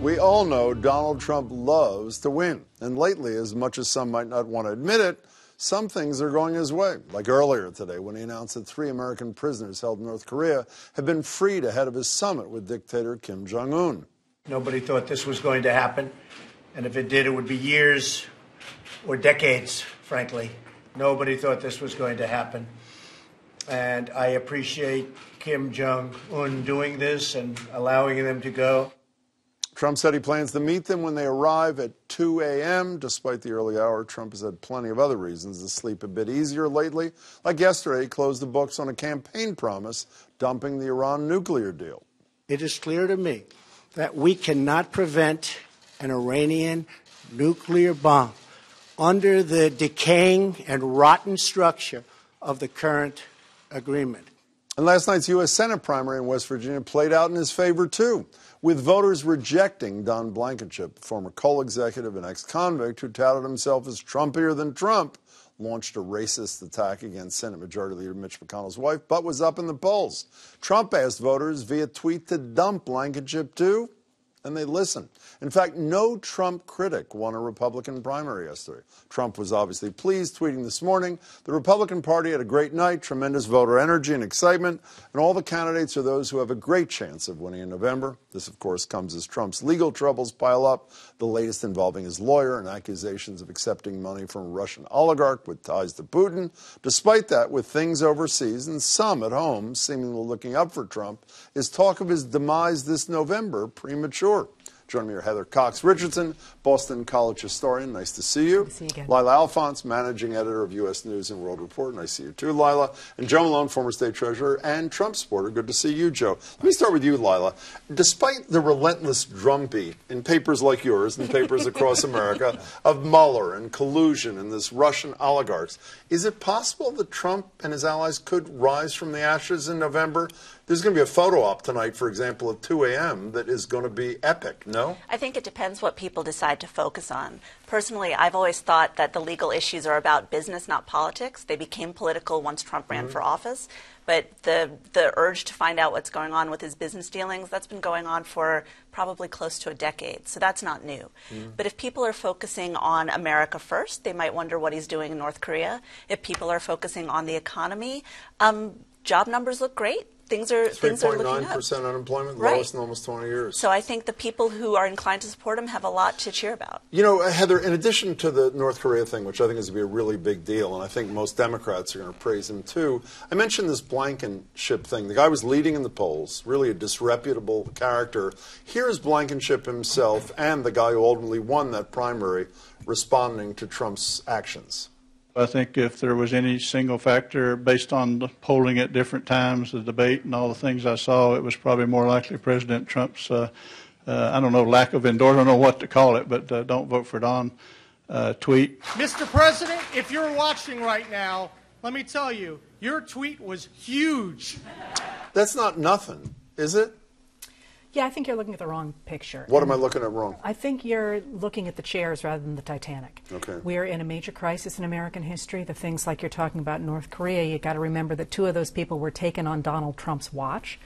We all know Donald Trump loves to win. And lately, as much as some might not want to admit it, some things are going his way. Like earlier today when he announced that 3 American prisoners held in North Korea have been freed ahead of his summit with dictator Kim Jong-un. Nobody thought this was going to happen. And if it did, it would be years or decades, frankly. Nobody thought this was going to happen. And I appreciate Kim Jong-un doing this and allowing them to go. Trump said he plans to meet them when they arrive at 2 a.m. Despite the early hour, Trump has had plenty of other reasons to sleep a bit easier lately. Like yesterday, he closed the books on a campaign promise dumping the Iran nuclear deal. It is clear to me that we cannot prevent an Iranian nuclear bomb under the decaying and rotten structure of the current agreement. And last night's U.S. Senate primary in West Virginia played out in his favor, too, with voters rejecting Don Blankenship, former coal executive and ex-convict who touted himself as Trumpier than Trump, launched a racist attack against Senate Majority Leader Mitch McConnell's wife, but was up in the polls. Trump asked voters via tweet to dump Blankenship, too, and they listened. In fact, no Trump critic won a Republican primary yesterday. Trump was obviously pleased, tweeting this morning, "The Republican Party had a great night, tremendous voter energy and excitement, and all the candidates are those who have a great chance of winning in November." This, of course, comes as Trump's legal troubles pile up, the latest involving his lawyer and accusations of accepting money from a Russian oligarch with ties to Putin. Despite that, with things overseas and some at home seemingly looking up for Trump, is talk of his demise this November premature? Joining me are Heather Cox Richardson, Boston College historian. Nice to see you. Good to see you again. Lylah Alphonse, managing editor of U.S. News and World Report. Nice to see you too, Lylah. And Joe Malone, former state treasurer and Trump supporter. Good to see you, Joe. Let me start with you, Lylah. Despite the relentless drumbeat in papers like yours and papers across America of Mueller and collusion and this Russian oligarchs, is it possible that Trump and his allies could rise from the ashes in November? There's going to be a photo op tonight, for example, at 2 a.m. that is going to be epic, no? I think it depends what people decide to focus on. Personally, I've always thought that the legal issues are about business, not politics. They became political once Trump ran for office. But the urge to find out what's going on with his business dealings, that's been going on for probably close to a decade. So that's not new. But if people are focusing on America first, they might wonder what he's doing in North Korea. If people are focusing on the economy, job numbers look great. Things are looking up. 3.9% unemployment, right. Lowest in almost 20 years. So I think the people who are inclined to support him have a lot to cheer about. You know, Heather, in addition to the North Korea thing, which I think is going to be a really big deal, and I think most Democrats are going to praise him too, I mentioned this Blankenship thing. The guy was leading in the polls, really a disreputable character. Here's Blankenship himself and the guy who ultimately won that primary responding to Trump's actions. I think if there was any single factor based on the polling at different times, the debate and all the things I saw, it was probably more likely President Trump's, I don't know, lack of endorsement, I don't know what to call it, but don't vote for Don tweet. Mr. President, if you're watching right now, let me tell you, your tweet was huge. That's not nothing, is it? Yeah, I think you're looking at the wrong picture. What am I looking at wrong? I think you're looking at the chairs rather than the Titanic. Okay. We're in a major crisis in American history. The things like you're talking about North Korea, you got to remember that 2 of those people were taken on Donald Trump's watch.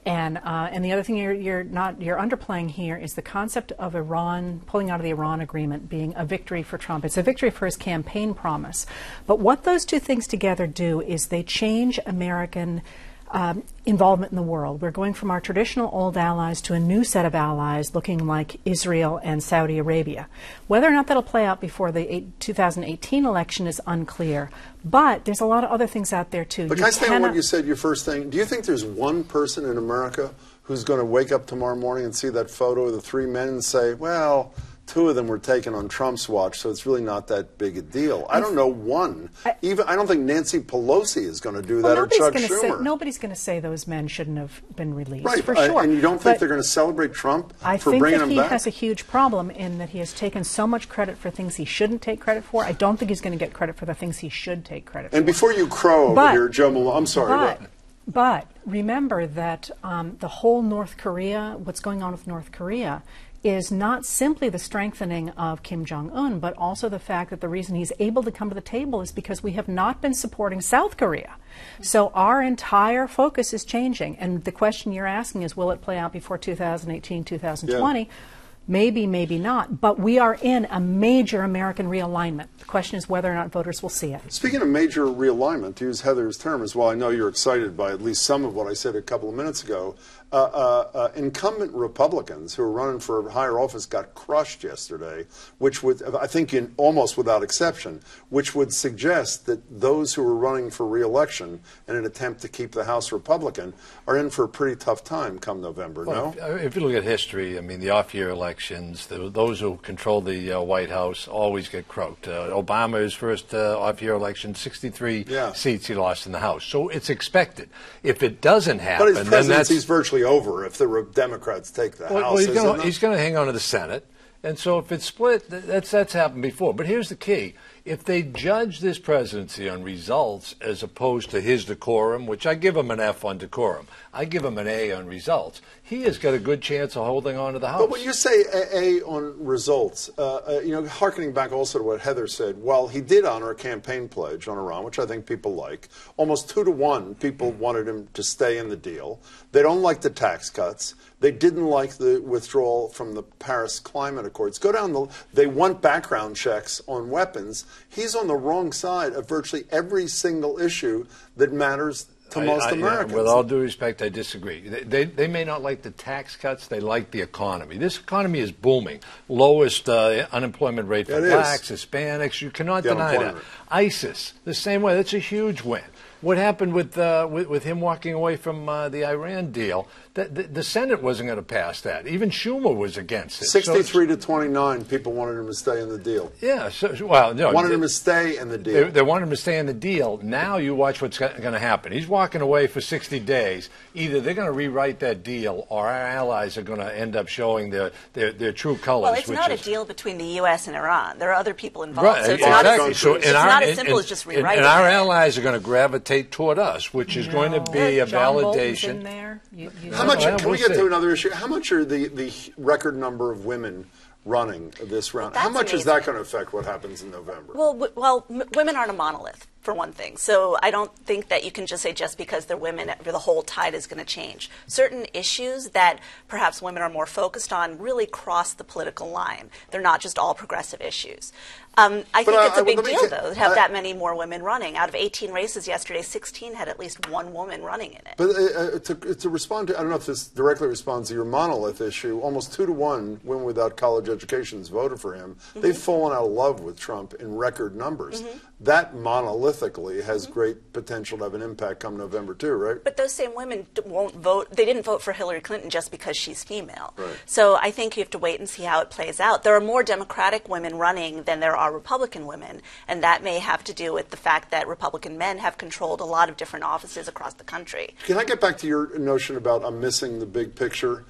And the other thing you're underplaying here is the concept of Iran, pulling out of the Iran agreement being a victory for Trump. It's a victory for his campaign promise. But what those 2 things together do is they change American involvement in the world. We're going from our traditional old allies to a new set of allies looking like Israel and Saudi Arabia. Whether or not that'll play out before the 2018 election is unclear, but there's a lot of other things out there too. But can I stay on what you said, your first thing? Do you think there's one person in America who's going to wake up tomorrow morning and see that photo of the 3 men and say, well, 2 of them were taken on Trump's watch, so it's really not that big a deal? I don't know one. I don't think Nancy Pelosi is going to do that, or Chuck Schumer. Nobody's going to say those men shouldn't have been released, right, for sure. And you don't think they're going to celebrate Trump for bringing him back? I think that he has a huge problem in that he has taken so much credit for things he shouldn't take credit for. I don't think he's going to get credit for the things he should take credit for. And before you crow over here, Joe Malone, I'm sorry. But remember that the whole North Korea, what's going on with North Korea, is not simply the strengthening of Kim Jong-un, but also the fact that the reason he's able to come to the table is because we have not been supporting South Korea. So our entire focus is changing. And the question you're asking is, will it play out before 2018, 2020? Yeah. Maybe, maybe not. But we are in a major American realignment. The question is whether or not voters will see it. Speaking of major realignment, to use Heather's term as well, I know you're excited by at least some of what I said a couple of minutes ago. Incumbent Republicans who are running for higher office got crushed yesterday, which would, I think, almost without exception, which would suggest that those who are running for re-election in an attempt to keep the House Republican are in for a pretty tough time come November, well, no? If you look at history, I mean, the off-year elections, those who control the White House always get croaked. Obama, his first off-year election, 63 seats he lost in the House. So it's expected. If it doesn't happen, but his presidency's virtually over if the Democrats take the House. Well, he's going to hang on to the Senate. And so if it's split, that's happened before. But here's the key. If they judge this presidency on results as opposed to his decorum, which I give him an F on decorum, I give him an A on results, he has got a good chance of holding on to the House. But when you say A on results, hearkening back also to what Heather said, while he did honor a campaign pledge on Iran, which I think people like, almost 2-to-1 people wanted him to stay in the deal. They don't like the tax cuts. They didn't like the withdrawal from the Paris Climate Accords. They want background checks on weapons. He's on the wrong side of virtually every single issue that matters to most Americans. With all due respect, I disagree. They may not like the tax cuts. They like the economy. This economy is booming. Lowest unemployment rate for blacks, Hispanics. You cannot deny that. ISIS, the same way. That's a huge win. What happened with him walking away from the Iran deal? The Senate wasn't going to pass that. Even Schumer was against it. 63 to 29, people wanted him to stay in the deal. Yeah, wanted him to stay in the deal. They wanted him to stay in the deal. Now you watch what's going to happen. He's walking away for 60 days. Either they're going to rewrite that deal, or our allies are going to end up showing their true colors. Well, it's not a deal between the U.S. and Iran. There are other people involved, right, so it's exactly. not as simple as just rewriting. And our allies are going to gravitate toward us, which is going to be a validation. In there. How much? Can we get to another issue? How much are the record number of women running this round? How much is that going to affect what happens in November? Well, women aren't a monolith, for one thing. So I don't think that you can just say just because they're women, the whole tide is going to change. Certain issues that perhaps women are more focused on really cross the political line. They're not just all progressive issues. I think it's a big deal, though, to have that many more women running. Out of 18 races yesterday, 16 had at least one woman running in it. But to respond to, I don't know if this directly responds to your monolith issue, almost 2-to-1 women without college educations voted for him. Mm-hmm. They've fallen out of love with Trump in record numbers. Mm-hmm. That monolithically has great potential to have an impact come November, too, right? But those same women won't vote. They didn't vote for Hillary Clinton just because she's female. Right. So I think you have to wait and see how it plays out. There are more Democratic women running than there are Republican women, and that may have to do with the fact that Republican men have controlled a lot of different offices across the country. Can I get back to your notion about I'm missing the big picture?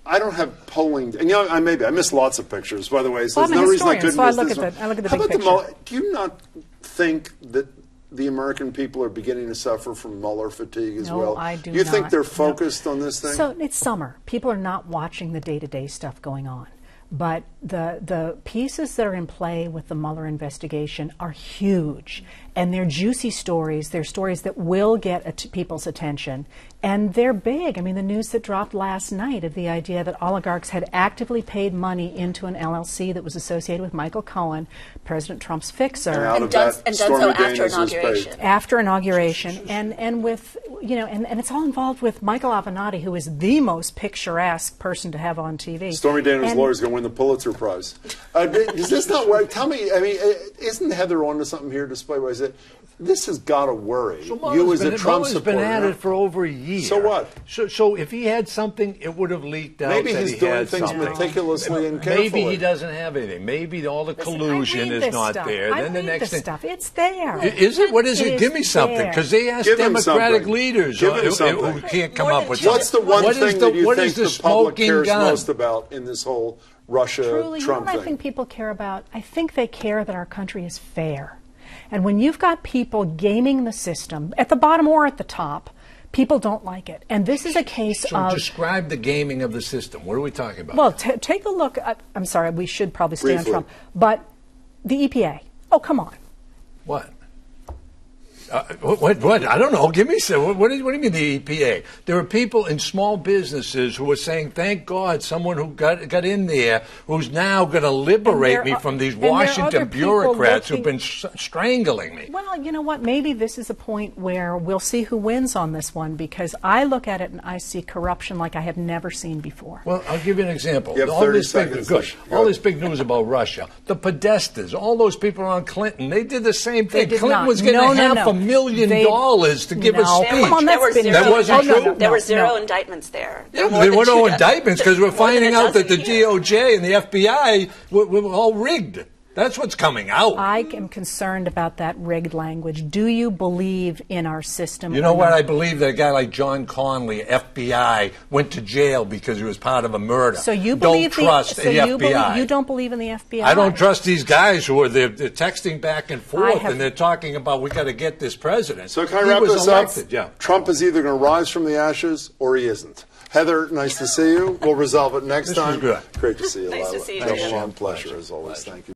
I don't have polling, and I miss lots of pictures, by the way. So there's no reason I couldn't miss this one. I look at the big picture. Do you not think that the American people are beginning to suffer from Mueller fatigue as well? No, I do not. You think they're focused on this thing? So it's summer. People are not watching the day-to-day stuff going on. But the pieces that are in play with the Mueller investigation are huge, and they're juicy stories. They're stories that will get people's attention, and they're big. I mean, the news that dropped last night of the idea that oligarchs had actively paid money into an LLC that was associated with Michael Cohen, President Trump's fixer, and done so after inauguration. After inauguration, and with and it's all involved with Michael Avenatti, who is the most picturesque person to have on TV. Stormy Daniels' lawyer's going to win the Pulitzer Prize. Does this not work? Tell me, isn't Heather onto something here, despite what I said? This has got to worry you as a Trump supporter. Mueller's been at it for over a year. So what? So if he had something, it would have leaked out. Maybe that he's he doing had things something. meticulously and carefully. Maybe he doesn't have anything. Maybe all the collusion is not there. Then the next thing, stuff. It's there. Is it? What is it? Give me something, because they asked Democratic leaders who can't come up with something. What's the one thing that you think the public cares most about in this whole Russia-Trump thing? What I think people care about? I think they care that our country is fair. And when you've got people gaming the system, at the bottom or at the top, people don't like it. And this is a case of... So describe the gaming of the system. What are we talking about? Well, take a look. I'm sorry, we should probably stay on Trump. But the EPA. Oh, come on. What? What? I don't know. Give me some. What do you mean the EPA? There are people in small businesses who are saying, thank God, someone who got in there who's now going to liberate me from these Washington bureaucrats who've been strangling me. Well, you know what? Maybe this is a point where we'll see who wins on this one, because I look at it and I see corruption like I have never seen before. Well, I'll give you an example. You have 30 seconds. All this big news about Russia. The Podestas, all those people around Clinton, they did the same thing. Clinton was getting $500,000 to give a speech. Come on, that wasn't true. There were zero indictments there. There were no indictments because we're finding out that the DOJ and the FBI were all rigged. That's what's coming out. I am concerned about that rigged language. Do you believe in our system? You know what? I believe that a guy like John Conley, FBI, went to jail because he was part of a murder. So you believe don't trust the FBI. You don't believe in the FBI? I don't trust these guys who are they're texting back and forth and they're talking about we got to get this president. So can I wrap this up? Yeah. Trump is either going to rise from the ashes or he isn't. Heather, nice to see you. We'll resolve it next time. This was good. Great to see you, Nice to Lylah. see you, Double Jim. pleasure as always. Thank you.